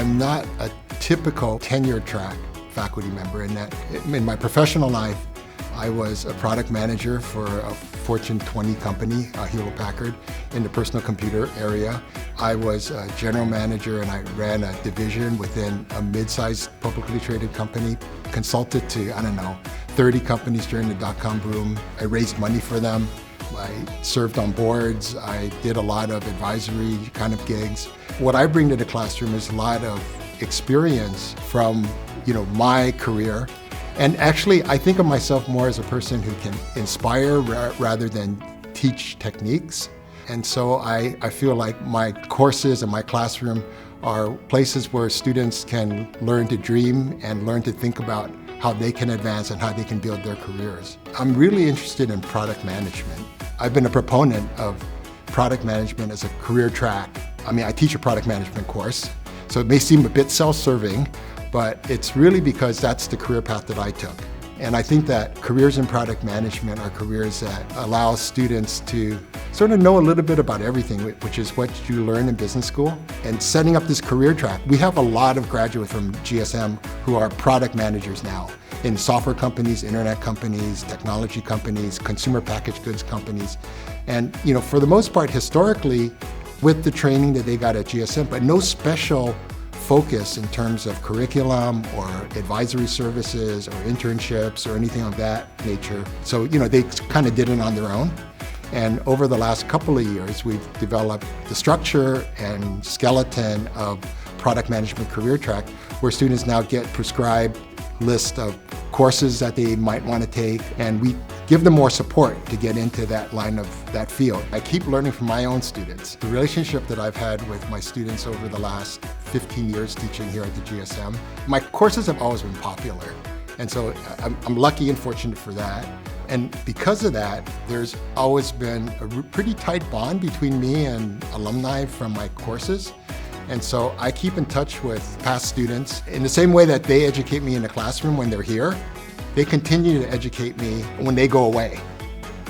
I'm not a typical tenure track faculty member in that in my professional life, I was a product manager for a Fortune 20 company, Hewlett-Packard, in the personal computer area. I was a general manager and I ran a division within a mid-sized publicly traded company, consulted to, 30 companies during the dot-com boom. I raised money for them. I served on boards. I did a lot of advisory kind of gigs. What I bring to the classroom is a lot of experience from, my career. And actually, I think of myself more as a person who can inspire rather than teach techniques. And so I feel like my courses and my classroom are places where students can learn to dream and learn to think about how they can advance and how they can build their careers. I'm really interested in product management. I've been a proponent of product management as a career track. I teach a product management course, so it may seem a bit self-serving, but it's really because that's the career path that I took. And I think that careers in product management are careers that allow students to sort of know a little bit about everything, which is what you learn in business school. And setting up this career track, we have a lot of graduates from GSM who are product managers now in software companies, internet companies, technology companies, consumer packaged goods companies. And for the most part, historically, with the training that they got at GSM, but no special focus in terms of curriculum or advisory services or internships or anything of that nature. So, they kind of did it on their own. And over the last couple of years, we've developed the structure and skeleton of product management career track, where students now get prescribed list of courses that they might want to take, and we give them more support to get into that line of that field. I keep learning from my own students. The relationship that I've had with my students over the last 15 years teaching here at the GSM, my courses have always been popular. And so I'm lucky and fortunate for that. And because of that, there's always been a pretty tight bond between me and alumni from my courses. And so I keep in touch with past students. In the same way that they educate me in the classroom when they're here, they continue to educate me when they go away.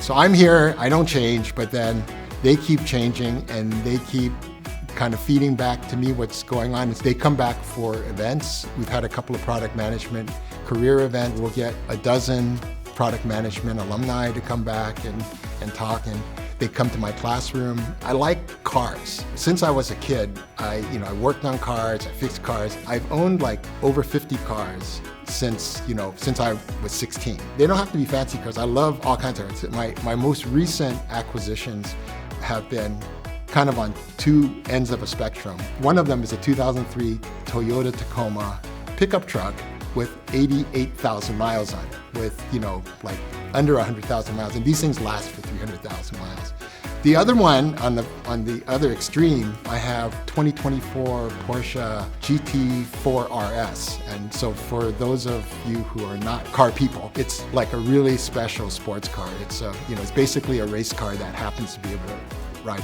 So I'm here, I don't change, but then they keep changing and they keep kind of feeding back to me what's going on. They come back for events. We've had a couple of product management career events. We'll get a dozen product management alumni to come back and talk, and they come to my classroom. I like cars. Since I was a kid, I worked on cars, I fixed cars. I've owned over 50 cars since I was 16. They don't have to be fancy cars. I love all kinds of cars. My most recent acquisitions have been kind of on two ends of a spectrum. One of them is a 2003 Toyota Tacoma pickup truck with 88,000 miles on it, with under 100,000 miles, and these things last for 300,000 miles. The other one, on the other extreme, I have 2024 Porsche GT4 RS, and so for those of you who are not car people, it's like a really special sports car. It's it's basically a race car that happens to be able to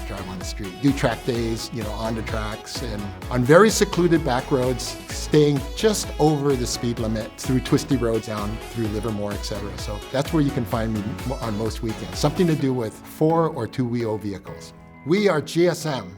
drive on the street. Do track days, on the tracks and on very secluded back roads, staying just over the speed limit, through twisty roads down through Livermore, etc. So that's where you can find me on most weekends. Something to do with 4 or 2-wheel vehicles. We are GSM.